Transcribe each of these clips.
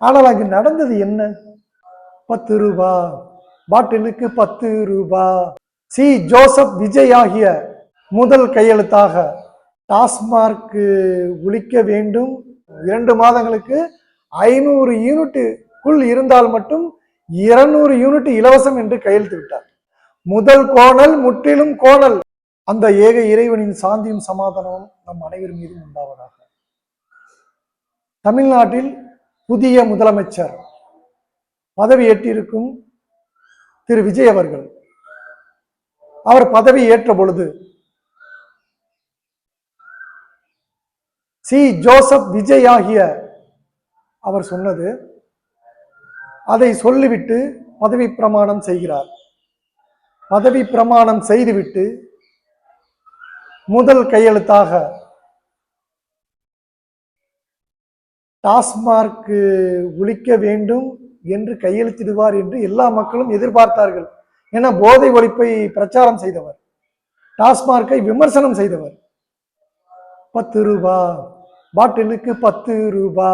ஆனால் அங்கு நடந்தது என்ன? 10 ரூபா பாட்டிலுக்கு 10 ரூபா. சி ஜோசப் விஜய் ஆகிய முதல் கையெழுத்தாக டாஸ்மார்க் ஒழிக்க வேண்டும், 2 மாதங்களுக்கு 500 யூனிட்டுக்குள் இருந்தால் மட்டும் 200 யூனிட் இலவசம் என்று கையெழுத்து விட்டார். முதல் கோணல் முற்றிலும் கோணல். அந்த ஏக இறைவனின் சாந்தியும் சமாதானமும் நம் அனைவர் மீதும் உண்டாவதாக. தமிழ்நாட்டில் புதிய முதலமைச்சர் பதவி ஏற்றிருக்கும் திரு விஜய் அவர்கள், அவர் பதவி ஏற்ற பொழுது சி ஜோசப் விஜய் ஆகிய அவர் சொன்னது, அதை சொல்லிவிட்டு பதவி பிரமாணம் செய்கிறார். பதவி பிரமாணம் செய்துவிட்டு முதல் கையெழுத்தாக டாஸ்மார்க் ஒழிக்க வேண்டும் என்று கையெழுத்திடுவார் என்று எல்லா மக்களும் எதிர்பார்த்தார்கள். என போதை ஒழிப்பை பிரச்சாரம் செய்தவர், டாஸ்மார்க்கை விமர்சனம் செய்தவர். 10 ரூபா பாட்டிலுக்கு 10 ரூபா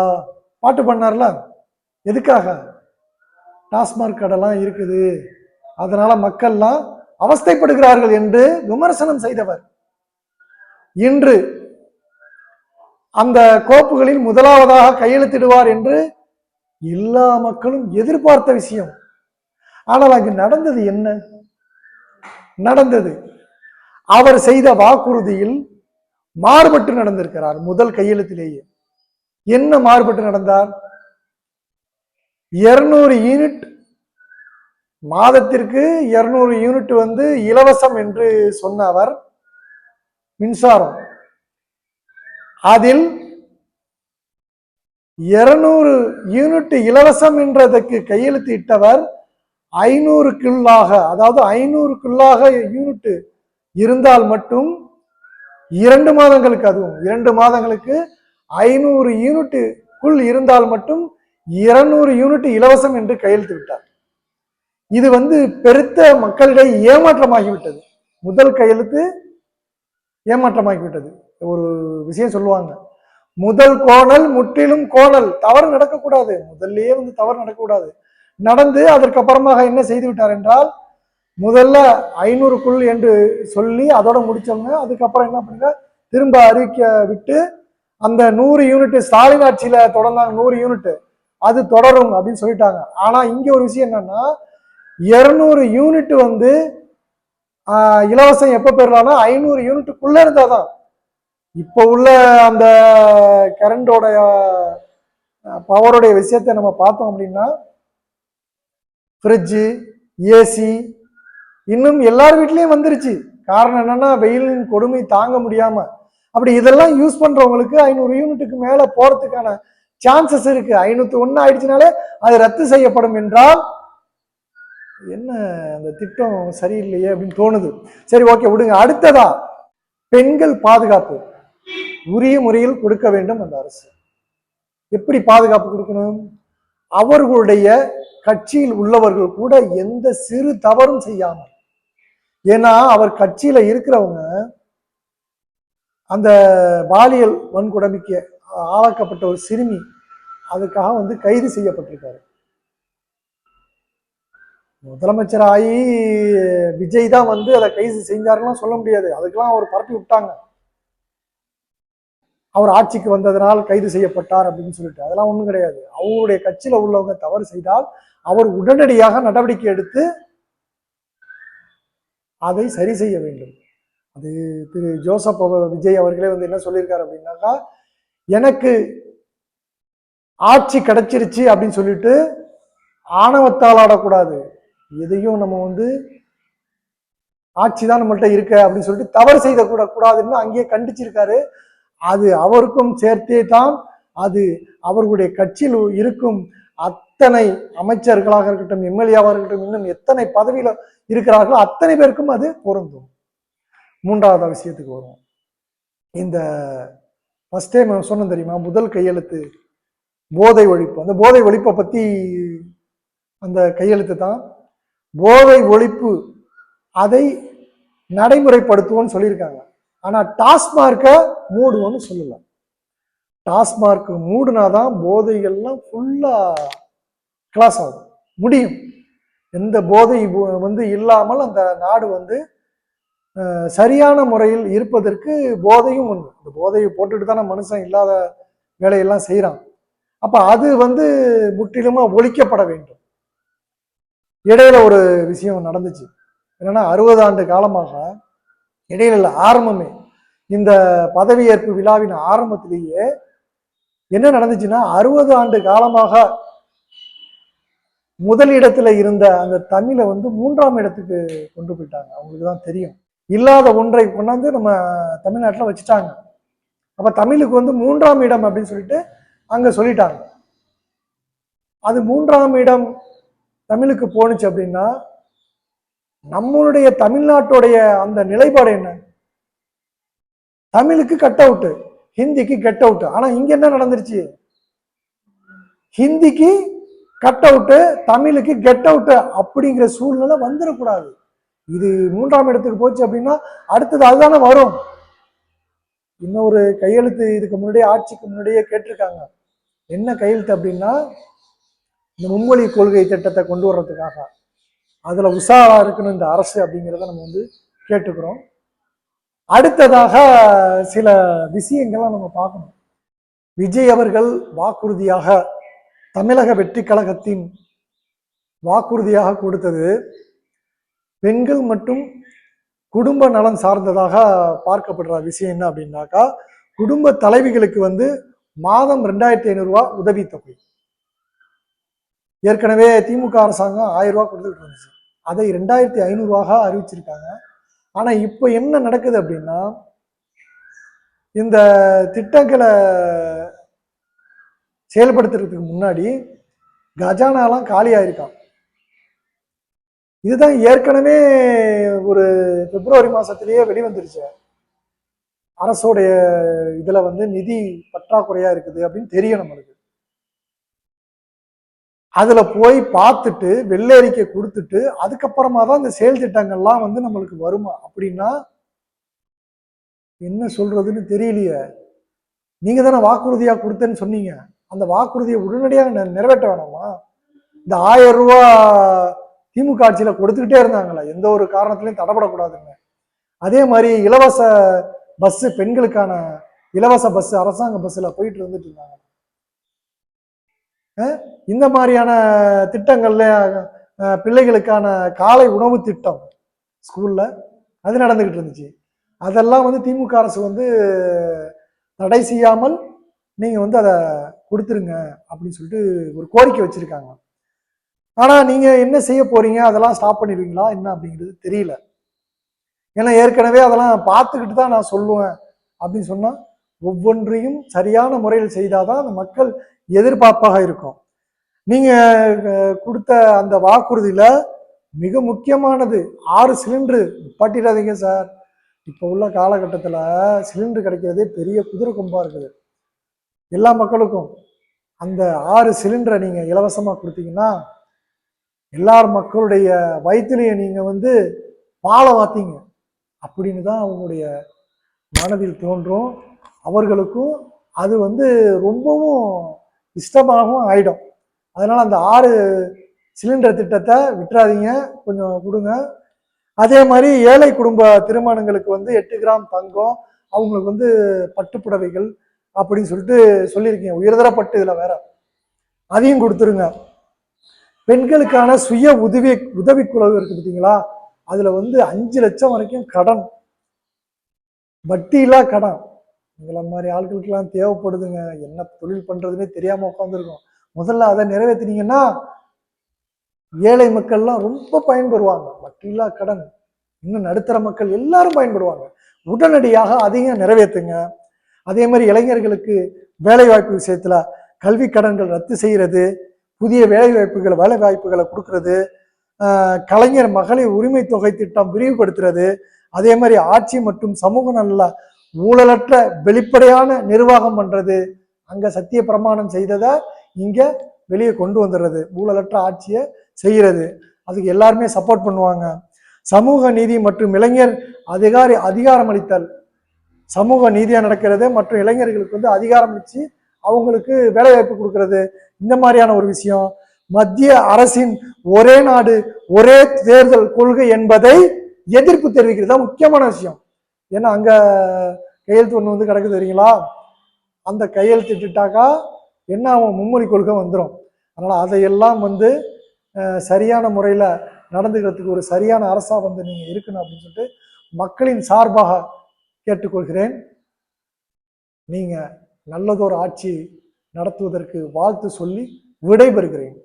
பாட்டு பண்ணார்ல. எதுக்காக? டாஸ்மார்க் கடைலாம் இருக்குது, அதனால மக்கள்லாம் அவஸ்தைப்படுகிறார்கள் என்று விமர்சனம் செய்தவர். இன்று அந்த கோப்புகளில் முதலாவதாக கையெழுத்திடுவார் என்று எல்லா மக்களும் எதிர்பார்த்த விஷயம். ஆனால் அங்கு நடந்தது என்ன? நடந்தது அவர் செய்த வாக்குறுதியில் மாறுபட்டு நடந்திருக்கிறார். முதல் கையெழுத்திலேயே என்ன மாறுபட்டு நடந்தார்? 200 யூனிட் மாதத்திற்கு 200 யூனிட் இலவசம் என்று சொன்ன அவர் மின்சாரம், அதில் 200 யூனிட் இலவசம் என்றதற்கு கையெழுத்து இட்டவர் 500க்குள்ளாக, அதாவது 500க்குள்ளாக யூனிட் இருந்தால் மட்டும் 2 மாதங்களுக்கு, அதுவும் 2 மாதங்களுக்கு 500 யூனிட்டுக்குள் இருந்தால் மட்டும் 200 யூனிட் இலவசம் என்று கையெழுத்து விட்டார். இது பெருத்த மக்களிடையே ஏமாற்றமாகிவிட்டது. முதல் கையெழுத்து ஏமாற்றமாகிவிட்டது. ஒரு விஷயம் சொல்லுவாங்க, முதல் கோணல் முற்றிலும் கோணல். தவறு நடக்கக்கூடாது, முதல்லயே தவறு நடக்கக்கூடாது. நடந்து அதற்கு அப்புறமாக என்ன செய்து விட்டார் என்றால், முதல்ல 500க்குள் என்று சொல்லி அதோட முடிச்சவங்க. அதுக்கப்புறம் என்ன பண்ணுங்க, திரும்ப அறிவிக்க விட்டு அந்த 100 யூனிட் ஸ்டாலின் ஆட்சியில தொடர்ந்தாங்க, 100 யூனிட் அது தொடரும் அப்படின்னு சொல்லிட்டாங்க. ஆனா இங்க ஒரு விஷயம் என்னன்னா, 200 யூனிட் இலவசம் எப்ப பெறலாம்னா 500 யூனிட்டுக்குள்ள இருந்தாதான். இப்போ உள்ள அந்த கரண்டோட பவருடைய விஷயத்தை நம்ம பார்த்தோம் அப்படின்னா, ஃப்ரிட்ஜு, ஏசி இன்னும் எல்லார் வீட்லயும் வந்துருச்சு. காரணம் என்னன்னா, வெயிலின் கொடுமை தாங்க முடியாம. அப்படி இதெல்லாம் யூஸ் பண்றவங்களுக்கு 500 யூனிட்டுக்கு மேல போறதுக்கான சான்சஸ் இருக்கு. 501 ஆயிடுச்சுனாலே அது ரத்து செய்யப்படும் என்றால் என்ன, அந்த திட்டம் சரியில்லையே அப்படின்னு தோணுது. சரி, ஓகே, விடுங்க. அடுத்ததா பெண்கள் பாதுகாப்பு உரிய முறையில் கொடுக்க வேண்டும் அந்த அரசு. எப்படி பாதுகாப்பு கொடுக்கணும்? அவர்களுடைய கட்சியில் உள்ளவர்கள் கூட எந்த சிறு தவறும் செய்யாமல். ஏன்னா அவர் கட்சியில இருக்கிறவங்க அந்த பாலியல் வன்கொடுமைக்கு ஆளாக்கப்பட்ட ஒரு சிறுமி அதுக்காக கைது செய்யப்பட்டிருக்காரு. முதலமைச்சர் ஆகி விஜய் தான் அதை கைது செஞ்சாருன்னு சொல்ல முடியாது. அதுக்கெல்லாம் அவர் பரப்பி விட்டாங்க, அவர் ஆட்சிக்கு வந்ததனால் கைது செய்யப்பட்டார் அப்படின்னு சொல்லிட்டு. அதெல்லாம் ஒண்ணும் கிடையாது. அவருடைய கட்சியில உள்ளவங்க தவறு செய்தால் அவர் உடனடியாக நடவடிக்கை எடுத்து அதை சரி செய்ய வேண்டும். அது திரு ஜோசப் விஜய் அவர்களே என்ன சொல்லியிருக்காரு அப்படின்னாக்கா, எனக்கு ஆட்சி கிடைச்சிருச்சு அப்படின்னு சொல்லிட்டு ஆணவத்தால் ஆடக்கூடாது. எதையும் நம்ம ஆட்சி தான் நம்மள்ட்ட இருக்க அப்படின்னு சொல்லிட்டு தவறு செய்த கூடாதுன்னு அங்கேயே கண்டிச்சிருக்காரு. அது அவருக்கும் சேர்த்தே தான், அது அவர்களுடைய கட்சியில் இருக்கும் அத்தனை அமைச்சர்களாக இருக்கட்டும், எம்எல்ஏவாக இருக்கட்டும், இன்னும் எத்தனை பதவியில இருக்கிறார்களோ அத்தனை பேருக்கும் அது பொருந்தும். மூன்றாவது விஷயத்துக்கு வரும். இந்த ஃபர்ஸ்ட் டைம் சொன்னேன் தெரியுமா, முதல் கையெழுத்து போதை ஒழிப்பு. அந்த போதை ஒழிப்பை பத்தி அந்த கையெழுத்து தான். போதை ஒழிப்பு அதை நடைமுறைப்படுத்துவோம்னு சொல்லியிருக்காங்க. ஆனா டாஸ்மார்க்க மூடுவோம்னு சொல்லல. டாஸ்மார்க் மூடுனாதான் போதைகள்லாம் ஃபுல்லா கிளாஸ் ஆகும் முடியும். எந்த போதை வந்து இல்லாமல் அந்த நாடு வந்து சரியான முறையில் இருப்பதற்கு போதையும் ஒன்று. இந்த போதையை போட்டுட்டு தானே மனுஷன் இல்லாத வேலையெல்லாம் செய்கிறான். அப்ப அது வந்து முற்றிலுமா ஒழிக்கப்பட வேண்டும். இடையில ஒரு விஷயம் நடந்துச்சு என்னன்னா, 60 ஆண்டு காலமாக இடையில ஆரம்பமே இந்த பதவியேற்பு விழாவின் ஆரம்பத்திலேயே என்ன நடந்துச்சுன்னா, 60 ஆண்டு காலமாக முதல் இடத்துல இருந்த அந்த தமிழை வந்து 3ஆம் இடத்துக்கு கொண்டு போயிட்டாங்க. அவங்களுக்கு தான் தெரியும். இல்லாத ஒன்றை கொண்டாந்து நம்ம தமிழ்நாட்டில் வச்சுட்டாங்க. அப்ப தமிழுக்கு வந்து 3ஆம் இடம் அப்படின்னு சொல்லிட்டு அங்க சொல்லிட்டாங்க. அது 3ஆம் இடம் தமிழுக்கு போனுச்சு அப்படின்னா, நம்மளுடைய தமிழ்நாட்டுடைய அந்த நிலைப்பாடு என்ன? தமிழுக்கு கட் அவுட், ஹிந்திக்கு கெட் அவுட். ஆனா இங்க என்ன நடந்துருச்சு? ஹிந்திக்கு கட் அவுட், தமிழுக்கு கெட் அவுட் அப்படிங்கிற சூழ்நிலை வந்துடக்கூடாது. இது 3ஆம் இடத்துக்கு போச்சு அப்படின்னா அடுத்தது அதுதானே வரும். இன்னொரு கையெழுத்து இதுக்கு முன்னாடியே ஆட்சிக்கு முன்னாடியே கேட்டிருக்காங்க. என்ன கையெழுத்து அப்படின்னா, இந்த மும்மொழி கொள்கை திட்டத்தை கொண்டு வர்றதுக்காக அதுல உஷாரா இருக்கணும் இந்த அரசு அப்படிங்கிறத நம்ம வந்து கேட்டுக்கிறோம். அடுத்ததாக சில விஷயங்கள்லாம் நம்ம பார்க்கணும். விஜய் அவர்கள் வாக்குறுதியாக தமிழக வெற்றி கழகத்தின் வாக்குறுதியாக கொடுத்தது பெண்கள் மற்றும் குடும்ப நலன் சார்ந்ததாக பார்க்கப்படுற விஷயம் என்ன அப்படின்னாக்கா, குடும்ப தலைவிகளுக்கு வந்து மாதம் 2500 ரூபாய் உதவித்தொகை. ஏற்கனவே திமுக அரசாங்கம் 1000 ரூபாய் கொடுத்துட்டு இருந்துச்சு. அதை 2500 ரூபாக அறிவிச்சிருக்காங்க. ஆனா இப்போ என்ன நடக்குது அப்படின்னா, இந்த திட்டங்களை செயல்படுத்துறதுக்கு முன்னாடி கஜானாலாம் காலியாயிருக்கான். இதுதான் ஏற்கனவே ஒரு பிப்ரவரி மாசத்திலேயே வெளிவந்துருச்சு. அரசோடைய இதுல வந்து நிதி பற்றாக்குறையா இருக்குது அப்படின்னு தெரியும் நம்மளுக்கு. அதுல போய் பார்த்துட்டு வெள்ளை அறிக்கை கொடுத்துட்டு அதுக்கப்புறமா தான் இந்த செயல் திட்டங்கள்லாம் வந்து நம்மளுக்கு வருமா அப்படின்னா என்ன சொல்றதுன்னு தெரியலையே. நீங்க தானே வாக்குறுதியா கொடுத்தேன்னு சொன்னீங்க. அந்த வாக்குறுதியை உடனடியாக நிறைவேற்ற வேணாமா? இந்த 1000 ரூபாய் திமுக ஆட்சியில கொடுத்துக்கிட்டே இருந்தாங்களா, எந்த ஒரு காரணத்திலையும் தடைப்படக்கூடாதுங்க. அதே மாதிரி இலவச பஸ், பெண்களுக்கான இலவச பஸ் அரசாங்க பஸ்ல போயிட்டு வந்துட்டு இருந்தாங்க. இந்த மாதிரியான திட்டங்கள்ல பிள்ளைகளுக்கான காலை உணவு திட்டம் ஸ்கூல்ல அது நடந்துகிட்டு இருந்துச்சு. அதெல்லாம் வந்து திமுக அரசு வந்து தடை செய்யாமல் நீங்க வந்து அதை கொடுத்துருங்க அப்படின்னு சொல்லிட்டு ஒரு கோரிக்கை வச்சிருக்காங்க. ஆனா நீங்க என்ன செய்ய போறீங்க, அதெல்லாம் ஸ்டாப் பண்ணிடுவீங்களா என்ன அப்படிங்கிறது தெரியல. ஏன்னா ஏற்கனவே அதெல்லாம் பார்த்துக்கிட்டு தான் நான் சொல்லுவேன் அப்படின்னு சொன்னா ஒவ்வொன்றையும் சரியான முறையில் செய்தாதான் அந்த மக்கள் எதிர்பார்ப்பாக இருக்கும். நீங்க கொடுத்த அந்த வாக்குறுதியில மிக முக்கியமானது 6 சிலிண்டரு நிப்பாட்டிடாதீங்க சார். இப்போ உள்ள காலகட்டத்தில் சிலிண்டர் கிடைக்கிறதே பெரிய குதிரை கொம்பா இருக்குது எல்லா மக்களுக்கும். அந்த 6 சிலிண்டரை நீங்க இலவசமா கொடுத்தீங்கன்னா எல்லார் மக்களுடைய வயிற்றுலையும் நீங்க வந்து பாலை வாத்தீங்க அப்படின்னு தான் அவங்களுடைய மனதில் தோன்றும். அவர்களுக்கும் அது வந்து ரொம்பவும் இஷ்டமாகவும் ஆயிடும். அதனால அந்த 6 சிலிண்டர் திட்டத்தை விட்டுறாதீங்க, கொஞ்சம் கொடுங்க. அதே மாதிரி ஏழை குடும்ப திருமணங்களுக்கு வந்து 8 கிராம் தங்கம், அவங்களுக்கு வந்து பட்டுப்புடவைகள் அப்படின்னு சொல்லிட்டு சொல்லியிருக்கீங்க. உயர்தர பட்டு இதுல வேற அதையும் கொடுத்துருங்க. பெண்களுக்கான சுய உதவிக்குழு இருக்கு பார்த்தீங்களா, அதுல வந்து 5 லட்சம் வரைக்கும் கடன், வட்டியில்லா கடன் எங்களை மாதிரி ஆட்களுக்கெல்லாம் தேவைப்படுதுங்க. என்ன தொழில் பண்றதுன்னே தெரியாம உட்காந்துருக்கோம். முதல்ல அதை நிறைவேற்றினீங்கன்னா ஏழை மக்கள்லாம் ரொம்ப பயன்பெறுவாங்க. வட்டியில்லா கடன், இன்னும் நடுத்தர மக்கள் எல்லாரும் பயன்படுவாங்க. உடனடியாக அதையும் நிறைவேற்றுங்க. அதே மாதிரி இளைஞர்களுக்கு வேலை வாய்ப்பு விஷயத்துல கல்வி கடன்கள் ரத்து செய்யறது, புதிய வேலை வாய்ப்புகளை கொடுக்கறது, கலைஞர் மகளிர் உரிமை தொகை திட்டம் விரிவுபடுத்துறது, அதே மாதிரி ஆட்சி மற்றும் சமூக நல்ல ஊழலற்ற வெளிப்படையான நிர்வாகம் பண்றது. அங்க சத்திய பிரமாணம் செய்ததை இங்க வெளியே கொண்டு வந்துடுறது, ஊழலற்ற ஆட்சியை செய்யறது. அதுக்கு எல்லாருமே சப்போர்ட் பண்ணுவாங்க. சமூக நீதி மற்றும் இளைஞர் அதிகாரம் அளித்தல், சமூக நீதியா நடக்கிறது மற்றும் இளைஞர்களுக்கு வந்து அதிகாரம் அளிச்சு அவங்களுக்கு வேலை வாய்ப்பு கொடுக்கறது, இந்த மாதிரியான ஒரு விஷயம். மத்திய அரசின் ஒரே நாடு ஒரே தேர்தல் கொள்கை என்பதை எதிர்ப்பு தெரிவிக்கிறது தான் முக்கியமான விஷயம். ஏன்னா அங்க கையெழுத்து ஒண்ணு வந்து கிடக்கு தெரியுங்களா? அந்த கையெழுத்திட்டாக்கா என்ன ஆகும்? மும்மொழி கொள்கை வந்துடும். அதனால அதையெல்லாம் வந்து சரியான முறையில நடந்துக்கிறதுக்கு ஒரு சரியான அரசா வந்து நீங்க இருக்கணும் அப்படின்னு சொல்லிட்டு மக்களின் சார்பாக கேட்டுக்கொள்கிறேன். நீங்க நல்லதொரு ஆட்சி நடத்துவதற்கு வாழ்த்து சொல்லி விடைபெறுகிறேன்.